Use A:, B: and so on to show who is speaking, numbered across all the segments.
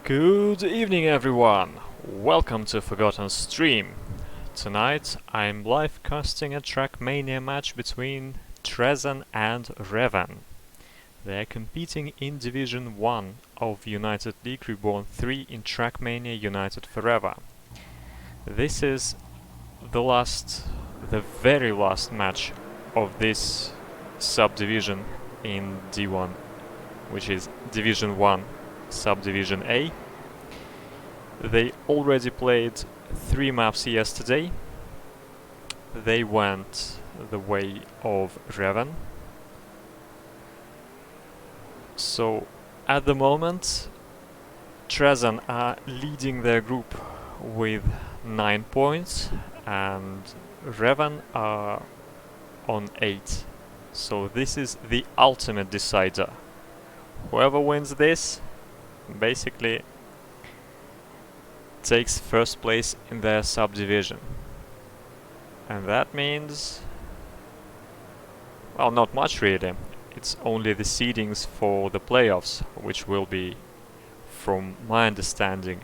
A: Good evening, everyone! Welcome to Forgotten Stream. Tonight I'm live casting a Trackmania match between Tresen and Reven. They're competing in Division 1 of United League Reborn 3 in Trackmania United Forever. This is the very last match of this subdivision in D1, which is Division 1 Subdivision A. They already played 3 maps yesterday. They went the way of Reven. So at the moment Tresen are leading their group with 9 points and Reven are on 8. So this is the ultimate decider. Whoever wins this basically takes first place in their subdivision. And that means, well, not much really. It's only the seedings for the playoffs, which will be, from my understanding,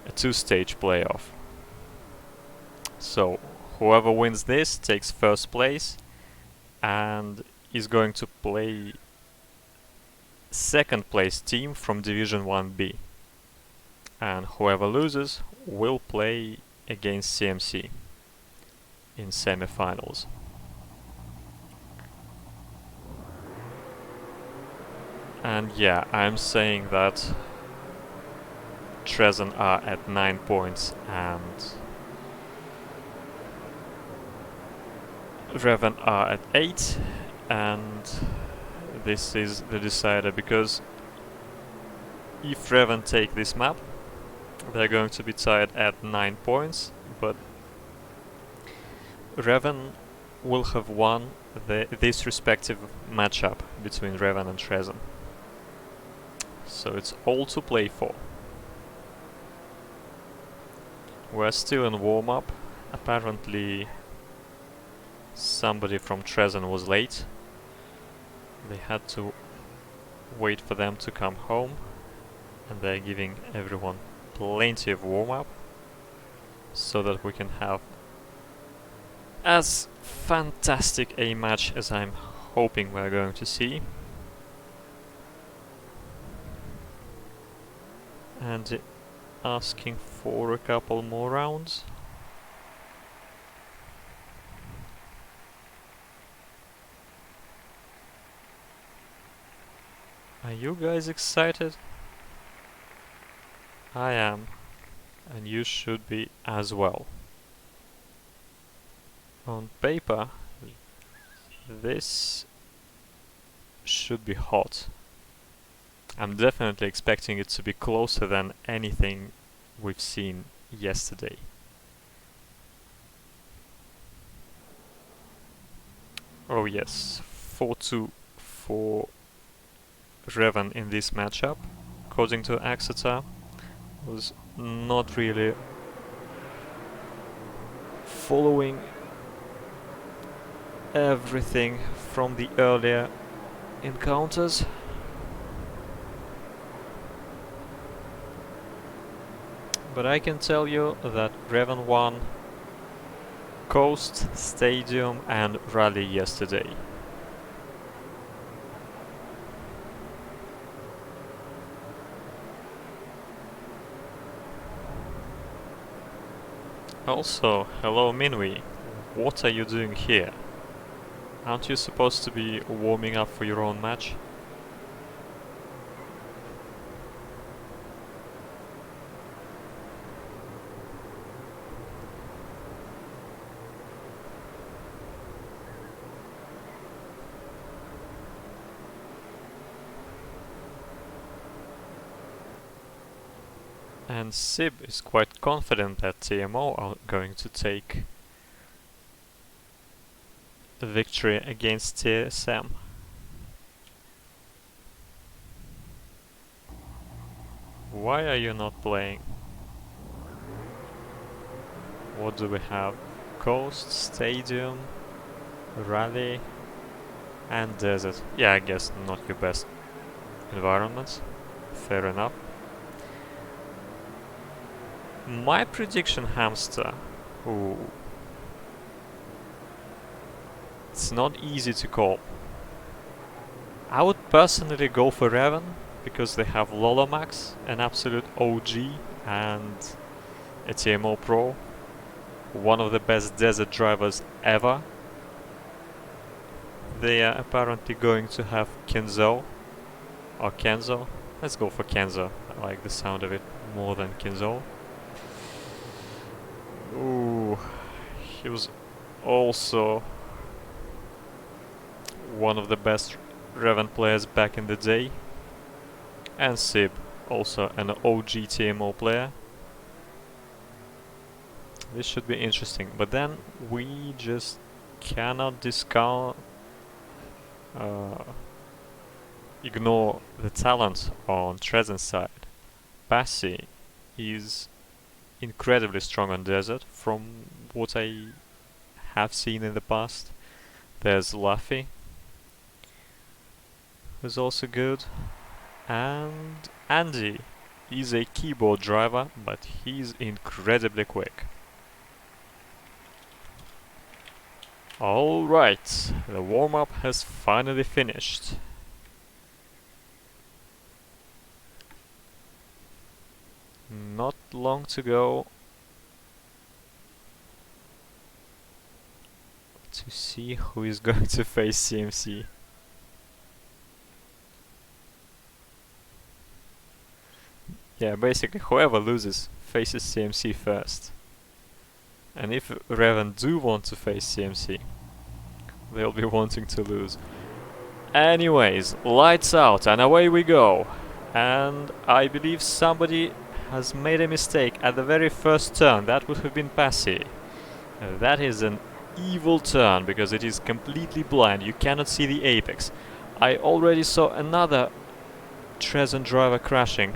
A: a 2-stage playoff. So whoever wins this takes first place and is going to play second place team from Division 1B. And whoever loses will play against CMC in semi-finals. And yeah, I'm saying that Tresen are at 9 points and Reven are at 8, and this is the decider, because if Reven take this map, they're going to be tied at 9 points, but Reven will have won this respective matchup between Reven and Tresen. So it's all to play for. We're still in warm-up. Apparently somebody from Tresen was late. They had to wait for them to come home, and they're giving everyone plenty of warm-up so that we can have as fantastic a match as I'm hoping we're going to see. And asking for a couple more rounds. Are you guys excited? I am, and you should be as well. On paper, this should be hot. I'm definitely expecting it to be closer than anything we've seen yesterday. Oh yes, 4-2 for Reven in this matchup, according to Axetar, was not really following everything from the earlier encounters. But I can tell you that Reven won Coast, Stadium and Rally yesterday. Also, hello Minwi, what are you doing here? Aren't you supposed to be warming up for your own match? And Sib is quite confident that TMO are going to take the victory against TSM. Why are you not playing? What do we have? Coast, Stadium, Rally and Desert. Yeah, I guess not your best environments. Fair enough. My prediction, Hamster. Ooh. It's not easy to call. I would personally go for Reven because they have Lolomax, an absolute OG, and a TMO Pro, one of the best desert drivers ever. They are apparently going to have Kenzo, or Kenzo. Let's go for Kenzo. I like the sound of it more than Kenzo. Ooh, he was also one of the best Reven players back in the day. And Sib, also an OG TMO player. This should be interesting, but then we just cannot ignore the talent on Tresen's side. Passi is incredibly strong on desert from what I have seen in the past. There's Luffy, who's also good, and Andy is a keyboard driver, but he's incredibly quick. Alright, the warm-up has finally finished. Not long to go to see who is going to face CMC. Yeah, basically whoever loses faces CMC first. And if Reven do want to face CMC, they'll be wanting to lose. Anyways, lights out and away we go. And I believe somebody has made a mistake at the very first turn. That would have been Passi. That is an evil turn because it is completely blind. You cannot see the apex. I already saw another Tresen driver crashing,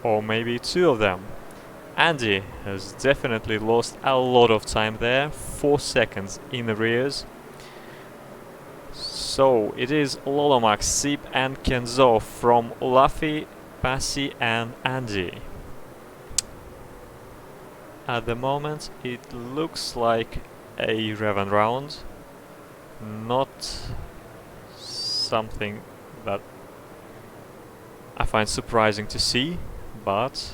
A: or maybe two of them. Andy has definitely lost a lot of time there, 4 seconds in arrears. So it is Lolomax, Sib and Kenzo from Luffy, Passi and Andy. At the moment it looks like a Reven round, not something that I find surprising to see, but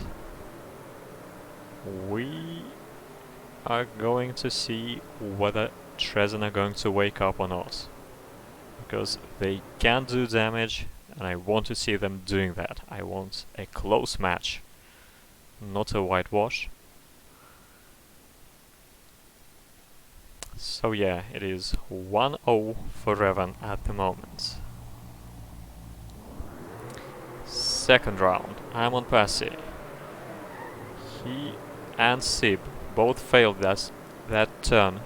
A: we are going to see whether Tresen are going to wake up or not, because they can do damage and I want to see them doing that. I want a close match, not a whitewash. So yeah, it is 1-0 for Reven at the moment. Second round, I'm on Passi. He and Sib both failed that turn.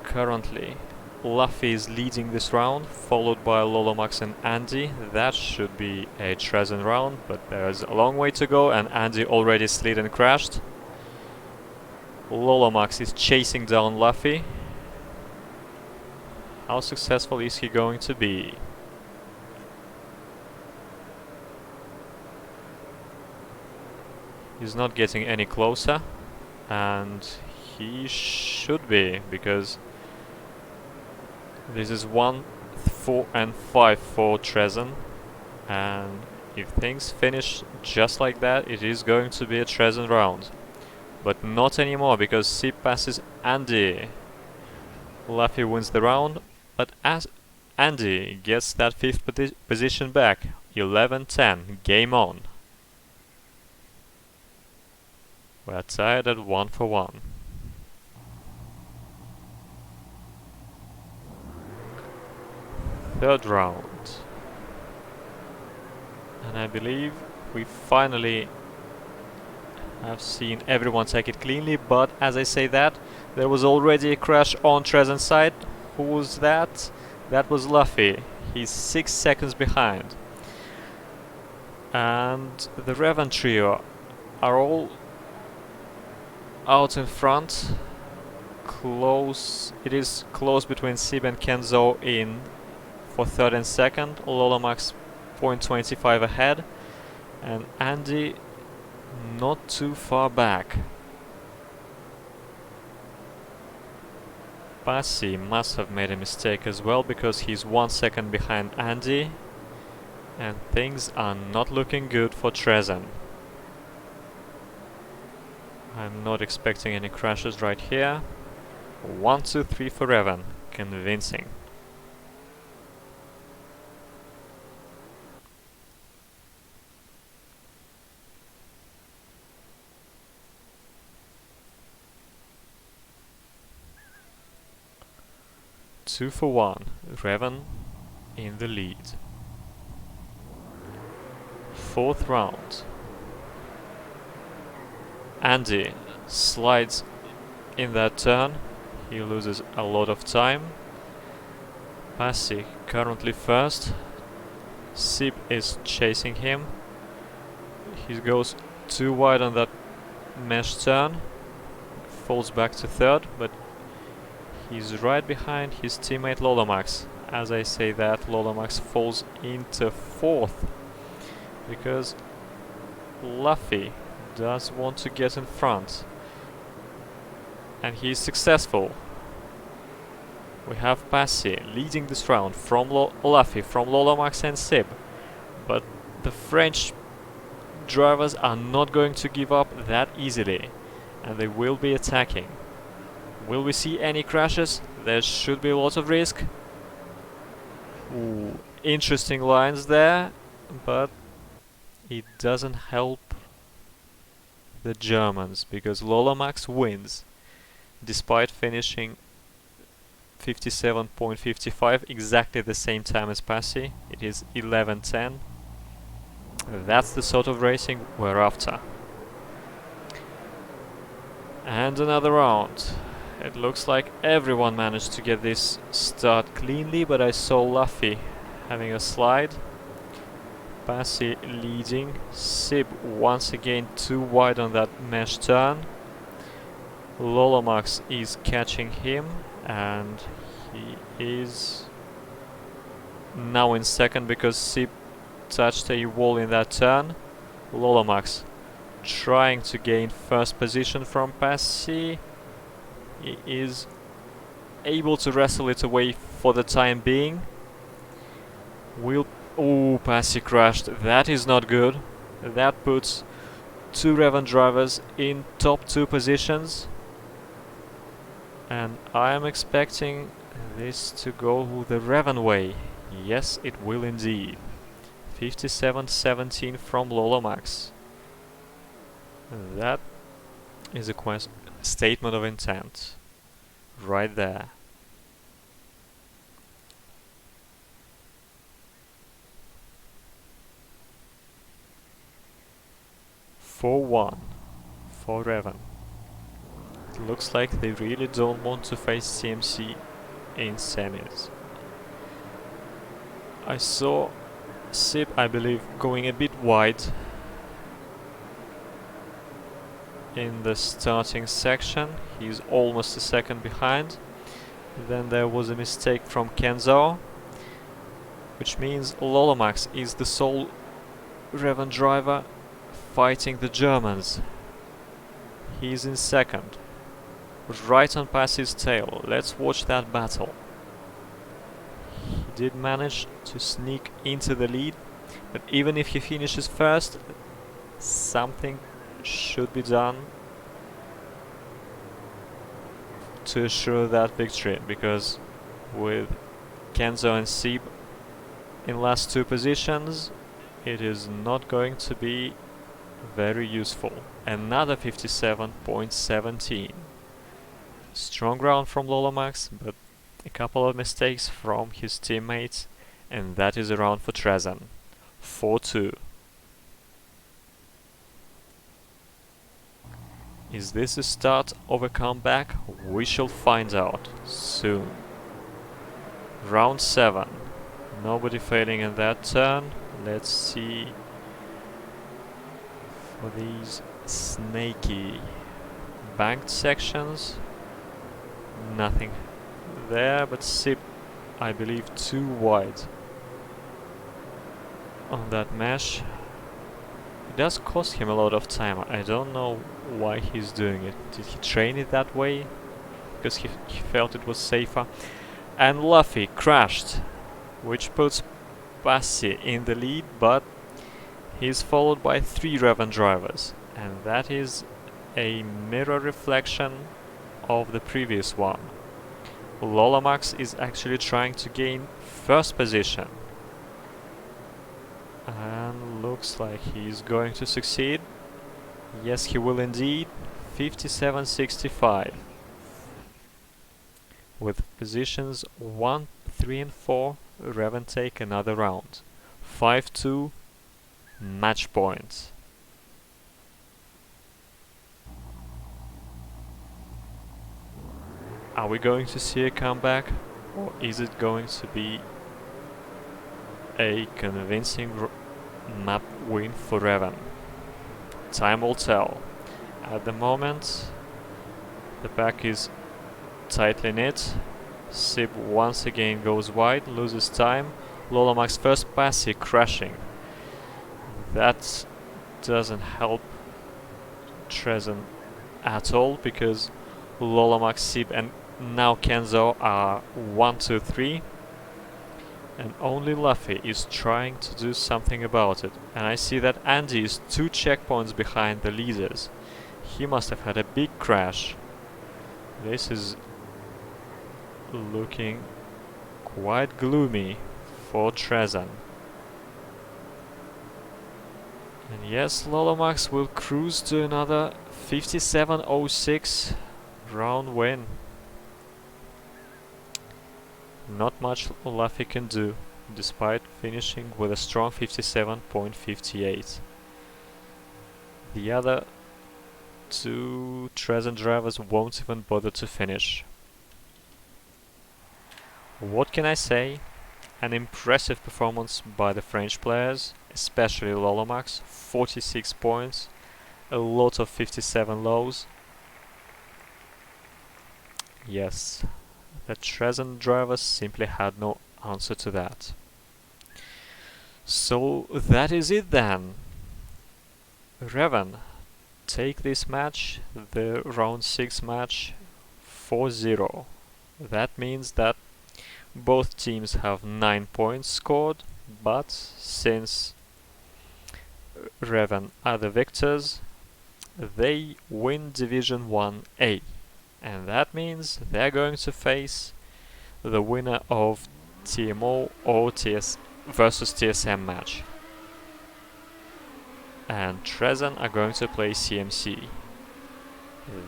A: Currently, Luffy is leading this round, followed by Lolomax and Andy. That should be a Tresen round, but there's a long way to go and Andy already slid and crashed. Lolomax is chasing down Luffy. How successful is he going to be? He's not getting any closer, and he should be, because this is 1, 4 and 5 for Tresen, and if things finish just like that, it is going to be a Tresen round. But not anymore, because Sib passes Andy. Luffy wins the round, but as Andy gets that 5th position back, 11-10, game on. We're tied at 1-1. Third round. And I believe we finally have seen everyone take it cleanly, but as I say that, there was already a crash on Tresen's side. Who was that? That was Luffy. He's 6 seconds behind. And the Reven trio are all out in front. Close. It is close between Sib and Kenzo in for third and second. Lolomax 0.25 ahead. and Andy not too far back. Passi must have made a mistake as well, because he's 1 second behind Andy, and things are not looking good for Tresen. I'm not expecting any crashes right here. 1, 2, 3 for Reven. Convincing. Two for 1. Reven in the lead. 4th round. Andy slides in that turn. He loses a lot of time. Passi currently first. Sib is chasing him. He goes too wide on that mesh turn. Falls back to 3rd, but he's right behind his teammate Lolomax. As I say that, Lolomax falls into 4th, because Luffy does want to get in front, and he is successful. We have Passi leading this round from Luffy, from Lolomax and Sib, but the French drivers are not going to give up that easily, and they will be attacking. Will we see any crashes? There should be a lot of risk. Ooh, interesting lines there, but it doesn't help the Germans, because Lolomax wins despite finishing 57.55, exactly the same time as Passi. It is 11:10. That's the sort of racing we're after. And another round. It looks like everyone managed to get this start cleanly, but I saw Luffy having a slide. Passi leading. Sib once again too wide on that mesh turn. Lolomax is catching him, and he is now in 2nd because Sib touched a wall in that turn. Lolomax trying to gain 1st position from Passi. He is able to wrestle it away for the time being. Oh, Passi crashed. That is not good. That puts 2 Reven drivers in top 2 positions. And I am expecting this to go the Reven way. Yes, it will indeed. 57-17 from Lolomax. That is a statement of intent. Right there. For 1 for Reven. It looks like they really don't want to face CMC in semis. I saw Sib, I believe, going a bit wide in the starting section. He's almost a second behind. Then there was a mistake from Kenzo, which means Lolomax is the sole Reven driver fighting the Germans. He's in 2nd, right on Passi's tail. Let's watch that battle. He did manage to sneak into the lead, but even if he finishes 1st, something should be done to assure that victory, because with Kenzo and Sib in last 2 positions, it is not going to be very useful. Another 57.17. Strong round from Lolomax, but a couple of mistakes from his teammates, and that is a round for Tresen. 4-2. Is this a start of a comeback? We shall find out soon. Round 7. Nobody failing in that turn. Let's see for these snaky banked sections. Nothing there, but Sib, I believe, too wide on that mesh. It does cost him a lot of time. I don't know why he's doing it. Did he train it that way? Because he felt it was safer. And Luffy crashed, which puts Passi in the lead, but he's followed by 3 Reven drivers, and that is a mirror reflection of the previous one. Lolomax is actually trying to gain first position, and looks like he's going to succeed. Yes, he will indeed. 57.65. With positions 1, 3 and 4, Reven take another round. 5-2, match point. Are we going to see a comeback, or is it going to be a convincing map win for Reven? Time will tell. At the moment, the pack is tightly knit. Sib once again goes wide, loses time. Lolomax first Passi crashing. That doesn't help Tresen at all, because Lolomax, Sib and now Kenzo are 1, 2, 3, and only Luffy is trying to do something about it. And I see that Andy is 2 checkpoints behind the leaders. He must have had a big crash. This is looking quite gloomy for Tresen. And yes, Lolomax will cruise to another 57.06 round win. Not much Luffy can do, despite finishing with a strong 57.58. The other 2 Tresen drivers won't even bother to finish. What can I say? An impressive performance by the French players, especially Lolomax. 46 points, a lot of 57 lows. Yes, the Tresen drivers simply had no answer to that. So that is it then. Reven take this match, the round 6 match, 4-0. That means that both teams have 9 points scored, but since Reven are the victors, they win Division 1A. And that means they're going to face the winner of TMO or TS versus TSM match. And Tresen are going to play CMC.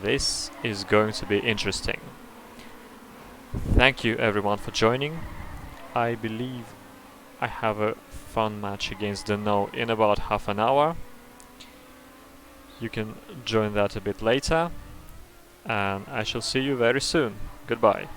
A: This is going to be interesting. Thank you everyone for joining. I believe I have a fun match against the No in about half an hour. You can join that a bit later. And I shall see you very soon. Goodbye.